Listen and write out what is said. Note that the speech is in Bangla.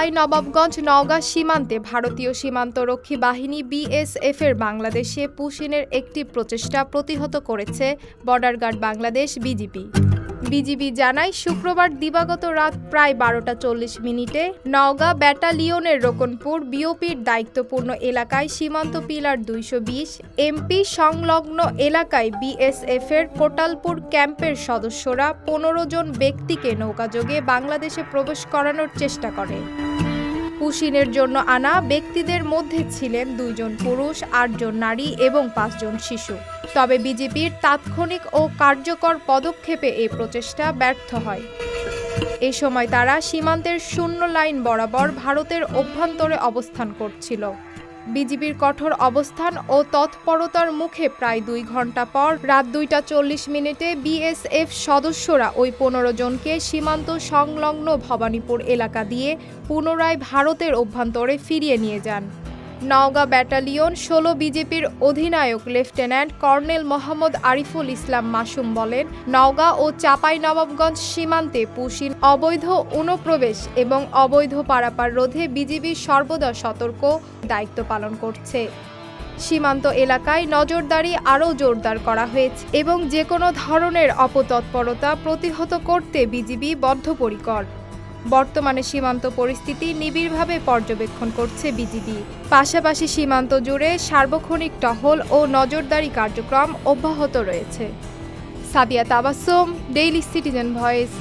চাঁপাইনবাবগঞ্জ নওগাঁ সীমান্তে ভারতীয় সীমান্তরক্ষী বাহিনী বিএসএফের বাংলাদেশে পুশিনের একটি প্রচেষ্টা প্রতিহত করেছে বর্ডার গার্ড বাংলাদেশ বিজিবি জানায়, শুক্রবার দিবাগত রাত প্রায় 12টা 40 মিনিটে নওগাঁ ব্যাটালিয়নের রোকনপুর বিওপির দায়িত্বপূর্ণ এলাকায় সীমান্ত পিলার 220 এমপি সংলগ্ন এলাকায় বিএসএফের কোটালপুর ক্যাম্পের সদস্যরা 15 জন ব্যক্তিকে নৌকাযোগে বাংলাদেশে প্রবেশ করানোর চেষ্টা করে। পুশিনের জন্য আনা ব্যক্তিদের মধ্যে ছিলেন 2 জন পুরুষ, 8 জন নারী এবং 5 জন শিশু। তবে বিজিবির তাৎক্ষণিক ও কার্যকর পদক্ষেপে এই প্রচেষ্টা ব্যর্থ হয়। এ সময় তারা সীমান্তের শূন্য লাইন বরাবর ভারতের অভ্যন্তরে অবস্থান করছিল। বিজিবির কঠোর অবস্থান ও তৎপরতার মুখে প্রায় 2 ঘন্টা পর রাত 2টা 40 মিনিটে বিএসএফ সদস্যরা ওই 15 জনকে সীমান্ত সংলগ্ন ভবানীপুর এলাকা দিয়ে পুনরায় ভারতের অভ্যন্তরে ফিরিয়ে নিয়ে যান। নওগাঁ ব্যাটালিয়ন 16 বিজেপির অধিনায়ক লেফটেন্যান্ট কর্নেল মোহাম্মদ আরিফুল ইসলাম মাসুম বলেন, নওগাঁ ও চাঁপাইনবাবগঞ্জ সীমান্তে পুশিন অবৈধ অনুপ্রবেশ এবং অবৈধ পারাপার রোধে বিজিবি সর্বদা সতর্ক দায়িত্ব পালন করছে। সীমান্ত এলাকায় নজরদারি আরও জোরদার করা হয়েছে এবং যে কোনো ধরনের অপতৎপরতা প্রতিহত করতে বিজিবি বদ্ধপরিকর। বর্তমানে সীমান্ত পরিস্থিতি নিবিড়ভাবে পর্যবেক্ষণ করছে বিজিবি। পাশাপাশি সীমান্ত জুড়ে সার্বক্ষণিক টহল ও নজরদারি কার্যক্রম অব্যাহত রয়েছে। Sadia Tabassum, daily citizen voice.